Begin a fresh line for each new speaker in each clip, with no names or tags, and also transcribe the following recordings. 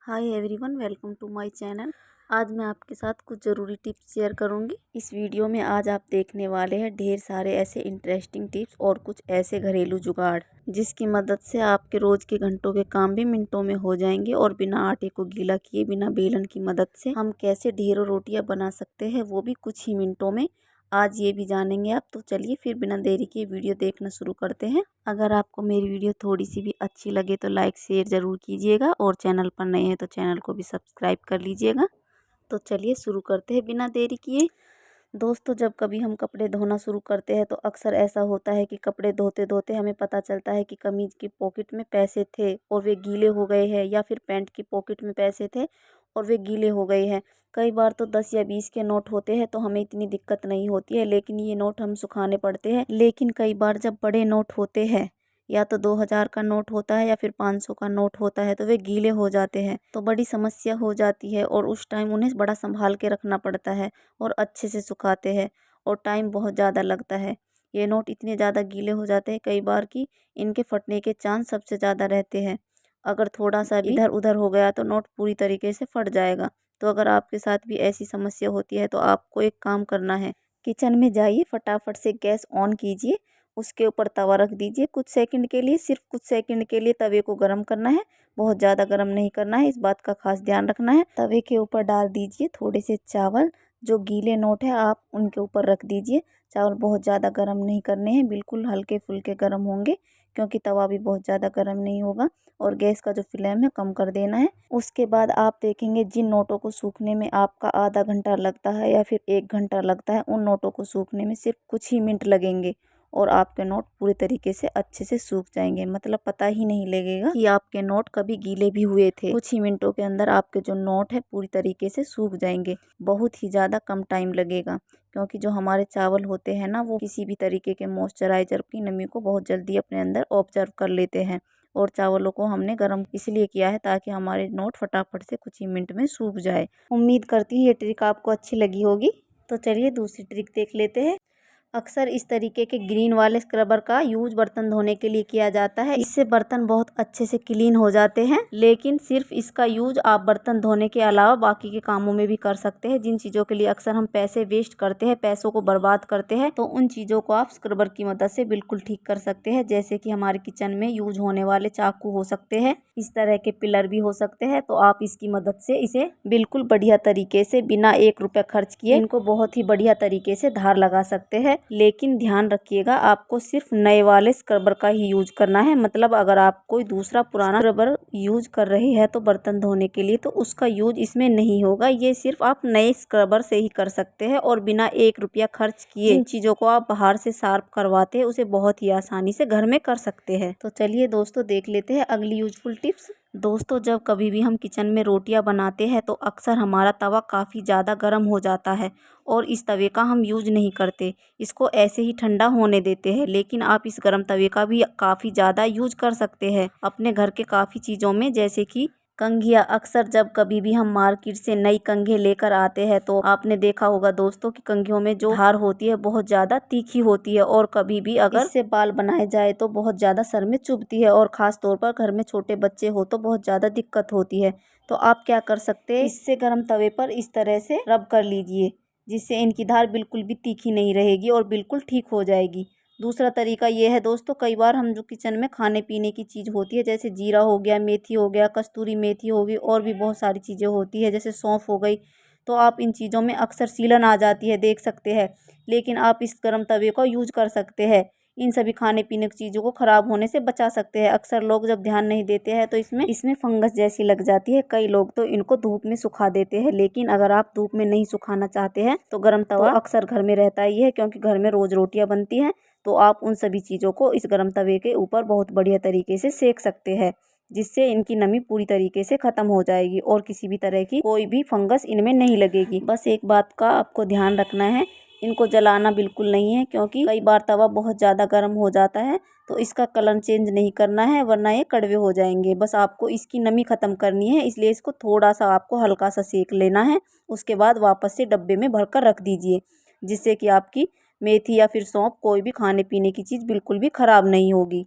Hi everyone, welcome to my channel. आज मैं आपके साथ कुछ ज़रूरी टिप्स शेयर करूंगी। इस वीडियो में आज आप देखने वाले हैं ढेर सारे ऐसे इंटरेस्टिंग टिप्स और कुछ ऐसे घरेलू जुगाड़ जिसकी मदद से आपके रोज़ के घंटों के काम भी मिनटों में हो जाएंगे। और बिना आटे को गीला किए, बिना बेलन की मदद से हम कैसे ढेरों रोटियां बना सकते हैं, वो भी कुछ ही मिनटों में। आज ये भी जानेंगे आप। तो चलिए फिर बिना देरी के वीडियो देखना शुरू करते हैं। अगर आपको मेरी वीडियो थोड़ी सी भी अच्छी लगे तो लाइक शेयर ज़रूर कीजिएगा और चैनल पर नए हैं तो चैनल को भी सब्सक्राइब कर लीजिएगा। तो चलिए शुरू करते हैं बिना देरी किए। दोस्तों, जब कभी हम कपड़े धोना शुरू करते हैं तो अक्सर ऐसा होता है कि कपड़े धोते धोते हमें पता चलता है कि कमीज की पॉकेट में पैसे थे और वे गीले हो गए हैं, या फिर पैंट की पॉकेट में पैसे थे और वे गीले हो गए हैं। कई बार तो 10 या 20 के नोट होते हैं तो हमें इतनी दिक्कत नहीं होती है, लेकिन ये नोट हम सुखाने पड़ते हैं। लेकिन कई बार जब बड़े नोट होते हैं, या तो 2000 का नोट होता है या फिर 500 का नोट होता है, तो वे गीले हो जाते हैं तो बड़ी समस्या हो जाती है। और उस टाइम उन्हें बड़ा संभाल के रखना पड़ता है और अच्छे से सुखाते हैं और टाइम बहुत ज़्यादा लगता है। ये नोट इतने ज़्यादा गीले हो जाते हैं कई बार कि इनके फटने के चांस सबसे ज़्यादा रहते हैं। अगर थोड़ा सा भी इधर उधर हो गया तो नोट पूरी तरीके से फट जाएगा। तो अगर आपके साथ भी ऐसी समस्या होती है तो आपको एक काम करना है। किचन में जाइए, फटाफट से गैस ऑन कीजिए, उसके ऊपर तवा रख दीजिए। कुछ सेकंड के लिए, सिर्फ कुछ सेकंड के लिए तवे को गर्म करना है। बहुत ज़्यादा गर्म नहीं करना है, इस बात का खास ध्यान रखना है। तवे के ऊपर डाल दीजिए थोड़े से चावल। जो गीले नोट है आप उनके ऊपर रख दीजिए। चावल बहुत ज़्यादा गर्म नहीं करने हैं, बिल्कुल हल्के फुल्के गर्म होंगे, क्योंकि तवा भी बहुत ज़्यादा गर्म नहीं होगा। और गैस का जो फ्लेम है कम कर देना है। उसके बाद आप देखेंगे जिन नोटों को सूखने में आपका आधा घंटा लगता है या फिर 1 घंटा लगता है, उन नोटों को सूखने में सिर्फ कुछ ही मिनट लगेंगे और आपके नोट पूरी तरीके से अच्छे से सूख जाएंगे। मतलब पता ही नहीं लगेगा कि आपके नोट कभी गीले भी हुए थे। कुछ ही मिनटों के अंदर आपके जो नोट है पूरी तरीके से सूख जाएंगे। बहुत ही ज़्यादा कम टाइम लगेगा, क्योंकि जो हमारे चावल होते हैं ना, वो किसी भी तरीके के मॉइस्चराइजर की नमी को बहुत जल्दी अपने अंदर ऑब्जर्व कर लेते हैं। और चावलों को हमने गर्म इसलिए किया है ताकि हमारे नोट फटाफट से कुछ ही मिनट में सूख जाए। उम्मीद करती हूँ ये ट्रिक आपको अच्छी लगी होगी। तो चलिए दूसरी ट्रिक देख लेते हैं। अक्सर इस तरीके के ग्रीन वाले स्क्रबर का यूज बर्तन धोने के लिए किया जाता है। इससे बर्तन बहुत अच्छे से क्लीन हो जाते हैं। लेकिन सिर्फ इसका यूज आप बर्तन धोने के अलावा बाकी के कामों में भी कर सकते हैं। जिन चीज़ों के लिए अक्सर हम पैसे वेस्ट करते हैं, पैसों को बर्बाद करते हैं, तो उन चीज़ों को आप स्क्रबर की मदद से बिल्कुल ठीक कर सकते हैं। जैसे कि हमारे किचन में यूज होने वाले चाकू हो सकते हैं, इस तरह के पिलर भी हो सकते हैं। तो आप इसकी मदद से इसे बिल्कुल बढ़िया तरीके से बिना 1 रुपया खर्च किए इनको बहुत ही बढ़िया तरीके से धार लगा सकते हैं। लेकिन ध्यान रखिएगा, आपको सिर्फ नए वाले स्क्रबर का ही यूज करना है। मतलब अगर आप कोई दूसरा पुराना स्क्रबर यूज कर रहे हैं तो बर्तन धोने के लिए, तो उसका यूज इसमें नहीं होगा। ये सिर्फ आप नए स्क्रबर से ही कर सकते हैं और बिना 1 रुपया खर्च किए जिन चीज़ों को आप बाहर से शार्प करवाते हैं उसे बहुत ही आसानी से घर में कर सकते हैं। तो चलिए दोस्तों देख लेते हैं अगली यूजफुल टिप्स। दोस्तों, जब कभी भी हम किचन में रोटियां बनाते हैं तो अक्सर हमारा तवा काफ़ी ज़्यादा गर्म हो जाता है और इस तवे का हम यूज नहीं करते, इसको ऐसे ही ठंडा होने देते हैं। लेकिन आप इस गर्म तवे का भी काफ़ी ज़्यादा यूज कर सकते हैं अपने घर के काफ़ी चीज़ों में, जैसे कि कंघियाँ। अक्सर जब कभी भी हम मार्केट से नई कंघे लेकर आते हैं तो आपने देखा होगा दोस्तों कि कंघियों में जो धार होती है बहुत ज़्यादा तीखी होती है और कभी भी अगर इससे बाल बनाए जाए तो बहुत ज़्यादा सर में चुभती है। और ख़ास तौर पर घर में छोटे बच्चे हो तो बहुत ज़्यादा दिक्कत होती है। तो आप क्या कर सकते हैं, इससे गर्म तवे पर इस तरह से रब कर लीजिए, जिससे इनकी धार बिल्कुल भी तीखी नहीं रहेगी और बिल्कुल ठीक हो जाएगी। दूसरा तरीका ये है दोस्तों, कई बार हम जो किचन में खाने पीने की चीज़ होती है, जैसे जीरा हो गया, मेथी हो गया, कस्तूरी मेथी होगी, और भी बहुत सारी चीज़ें होती है जैसे सौंफ हो गई, तो आप इन चीज़ों में अक्सर सीलन आ जाती है, देख सकते हैं। लेकिन आप इस गर्म तवे को यूज कर सकते हैं, इन सभी खाने पीने की चीज़ों को ख़राब होने से बचा सकते हैं। अक्सर लोग जब ध्यान नहीं देते हैं तो इसमें फंगस जैसी लग जाती है। कई लोग तो इनको धूप में सुखा देते हैं, लेकिन अगर आप धूप में नहीं सुखाना चाहते हैं तो गर्म तवा तो अक्सर घर में रहता ही है, क्योंकि घर में रोज़ रोटियां बनती हैं। तो आप उन सभी चीज़ों को इस गर्म तवे के ऊपर बहुत बढ़िया तरीके से सेक सकते हैं, जिससे इनकी नमी पूरी तरीके से ख़त्म हो जाएगी और किसी भी तरह की कोई भी फंगस इनमें नहीं लगेगी। बस एक बात का आपको ध्यान रखना है, इनको जलाना बिल्कुल नहीं है, क्योंकि कई बार तवा बहुत ज़्यादा गर्म हो जाता है तो इसका कलर चेंज नहीं करना है, वरना ये कड़वे हो जाएंगे। बस आपको इसकी नमी ख़त्म करनी है, इसलिए इसको थोड़ा सा आपको हल्का सा सेक लेना है। उसके बाद वापस से डब्बे में भरकर रख दीजिए, जिससे कि आपकी मेथी या फिर सौंफ, कोई भी खाने पीने की चीज़ बिल्कुल भी ख़राब नहीं होगी।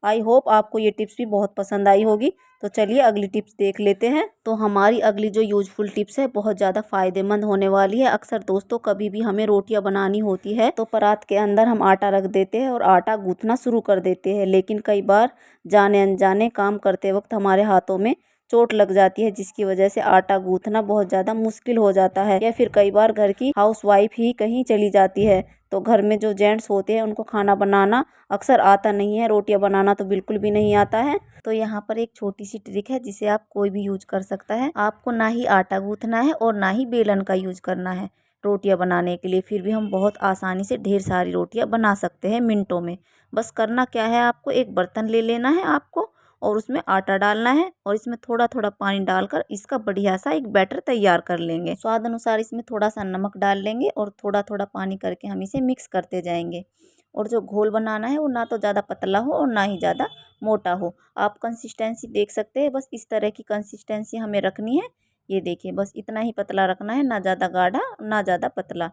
आई होप आपको ये टिप्स भी बहुत पसंद आई होगी। तो चलिए अगली टिप्स देख लेते हैं। तो हमारी अगली जो यूजफुल टिप्स है बहुत ज़्यादा फ़ायदेमंद होने वाली है। अक्सर दोस्तों कभी भी हमें रोटियां बनानी होती है तो परात के अंदर हम आटा रख देते हैं और आटा गूँथना शुरू कर देते हैं, लेकिन कई बार जाने अनजाने काम करते वक्त हमारे हाथों में चोट लग जाती है, जिसकी वजह से आटा गूँथना बहुत ज़्यादा मुश्किल हो जाता है। या फिर कई बार घर की हाउसवाइफ ही कहीं चली जाती है तो घर में जो जेंट्स होते हैं उनको खाना बनाना अक्सर आता नहीं है, रोटियां बनाना तो बिल्कुल भी नहीं आता है। तो यहाँ पर एक छोटी सी ट्रिक है जिसे आप कोई भी यूज कर सकता है। आपको ना ही आटा गूँथना है और ना ही बेलन का यूज करना है रोटियां बनाने के लिए, फिर भी हम बहुत आसानी से ढेर सारी रोटियां बना सकते हैं मिनटों में। बस करना क्या है, आपको एक बर्तन ले लेना है आपको और उसमें आटा डालना है और इसमें थोड़ा थोड़ा पानी डालकर इसका बढ़िया सा एक बैटर तैयार कर लेंगे। स्वाद अनुसार इसमें थोड़ा सा नमक डाल लेंगे और थोड़ा थोड़ा पानी करके हम इसे मिक्स करते जाएंगे। और जो घोल बनाना है वो ना तो ज़्यादा पतला हो और ना ही ज़्यादा मोटा हो। आप कंसिस्टेंसी देख सकते हैं, बस इस तरह की कंसिस्टेंसी हमें रखनी है। ये देखिए बस इतना ही पतला रखना है, ना ज़्यादा गाढ़ा ना ज़्यादा पतला।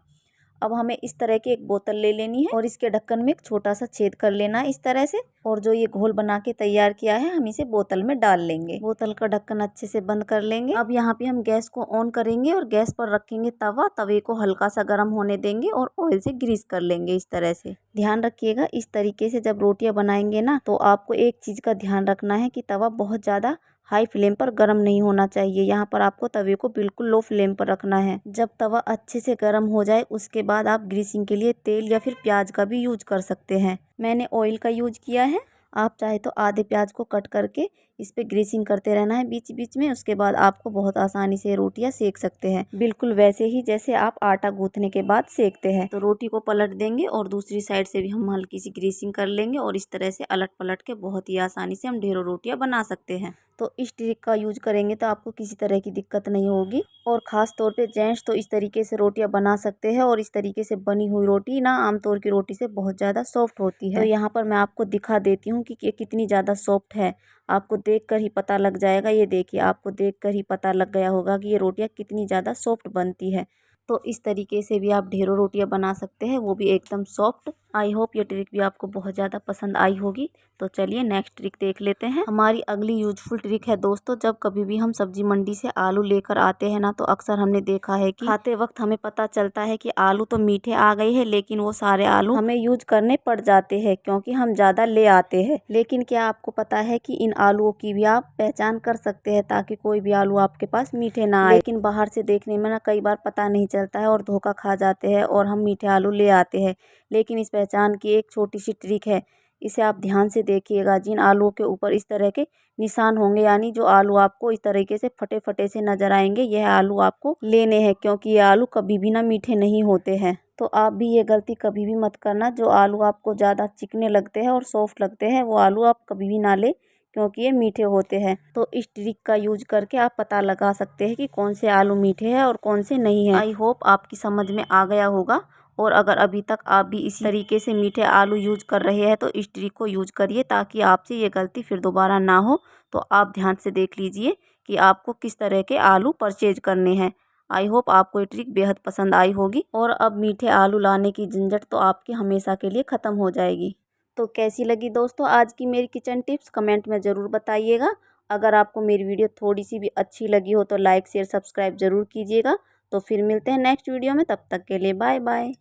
अब हमें इस तरह की एक बोतल ले लेनी है और इसके ढक्कन में एक छोटा सा छेद कर लेना है इस तरह से। और जो ये घोल बना के तैयार किया है हम इसे बोतल में डाल लेंगे। बोतल का ढक्कन अच्छे से बंद कर लेंगे। अब यहाँ पे हम गैस को ऑन करेंगे और गैस पर रखेंगे तवा। तवे को हल्का सा गर्म होने देंगे और ऑयल से ग्रीस कर लेंगे इस तरह से। ध्यान रखिएगा इस तरीके से जब रोटियां बनाएंगे ना तो आपको एक चीज का ध्यान रखना है कि तवा बहुत ज्यादा हाई फ्लेम पर गर्म नहीं होना चाहिए। यहाँ पर आपको तवे को बिल्कुल लो फ्लेम पर रखना है। जब तवा अच्छे से गर्म हो जाए उसके बाद आप ग्रीसिंग के लिए तेल या फिर प्याज का भी यूज कर सकते हैं। मैंने ऑयल का यूज किया है। आप चाहे तो आधे प्याज को कट करके इस पे ग्रीसिंग करते रहना है बीच बीच में। उसके बाद आपको बहुत आसानी से रोटियां सेक सकते हैं, बिल्कुल वैसे ही जैसे आप आटा गूंथने के बाद सेकते हैं। तो रोटी को पलट देंगे और दूसरी साइड से भी हम हल्की सी ग्रीसिंग कर लेंगे और इस तरह से अलट पलट के बहुत ही आसानी से हम ढेरों रोटियां बना सकते हैं। तो इस ट्रिक का यूज करेंगे तो आपको किसी तरह की दिक्कत नहीं होगी। और ख़ास तौर पे जेंट्स तो इस तरीके से रोटियां बना सकते हैं और इस तरीके से बनी हुई रोटी ना आमतौर की रोटी से बहुत ज़्यादा सॉफ्ट होती है। तो यहाँ पर मैं आपको दिखा देती हूँ कि ये कितनी ज़्यादा सॉफ्ट है। आपको देखकर ही पता लग जाएगा। ये देखिए आपको देखकर ही पता लग गया होगा कि ये रोटियां कितनी ज़्यादा सॉफ्ट बनती है। तो इस तरीके से भी आप ढेरों रोटियां बना सकते हैं, वो भी एकदम सॉफ्ट। आई होप ये ट्रिक भी आपको बहुत ज़्यादा पसंद आई होगी। तो चलिए नेक्स्ट ट्रिक देख लेते हैं। हमारी अगली यूजफुल ट्रिक है दोस्तों, जब कभी भी हम सब्जी मंडी से आलू लेकर आते हैं ना तो अक्सर हमने देखा है कि खाते वक्त हमें पता चलता है कि आलू तो मीठे आ गए हैं, लेकिन वो सारे आलू हमें यूज करने पड़ जाते हैं क्योंकि हम ज़्यादा ले आते हैं। लेकिन क्या आपको पता है कि इन आलूओं की भी आप पहचान कर सकते हैं ताकि कोई भी आलू आपके पास मीठे ना आए। लेकिन बाहर से देखने में ना कई बार पता नहीं चलता है और धोखा खा जाते हैं और हम मीठे आलू ले आते हैं। लेकिन इस पहचान की एक छोटी सी ट्रिक है, इसे आप ध्यान से देखिएगा। जिन आलूओं के ऊपर इस तरह के निशान होंगे, यानी जो आलू आपको इस तरीके से फटे फटे से नजर आएंगे, यह आलू आपको लेने हैं क्योंकि ये आलू कभी भी ना मीठे नहीं होते हैं। तो आप भी ये गलती कभी भी मत करना। जो आलू आपको ज़्यादा चिकने लगते हैं और सॉफ्ट लगते हैं वो आलू आप कभी भी ना ले क्योंकि ये मीठे होते हैं। तो इस ट्रिक का यूज करके आप पता लगा सकते हैं कि कौन से आलू मीठे हैं और कौन से नहीं है। आई होप आपकी समझ में आ गया होगा। और अगर अभी तक आप भी इसी तरीके से मीठे आलू यूज कर रहे हैं तो इस ट्रिक को यूज करिए ताकि आपसे ये गलती फिर दोबारा ना हो। तो आप ध्यान से देख लीजिए कि आपको किस तरह के आलू परचेज करने हैं। आई होप आपको ये ट्रिक बेहद पसंद आई होगी और अब मीठे आलू लाने की झंझट तो आपकी हमेशा के लिए ख़त्म हो जाएगी। तो कैसी लगी दोस्तों आज की मेरी किचन टिप्स, कमेंट में ज़रूर बताइएगा। अगर आपको मेरी वीडियो थोड़ी सी भी अच्छी लगी हो तो लाइक शेयर सब्सक्राइब ज़रूर कीजिएगा। तो फिर मिलते हैं नेक्स्ट वीडियो में, तब तक के लिए बाय बाय।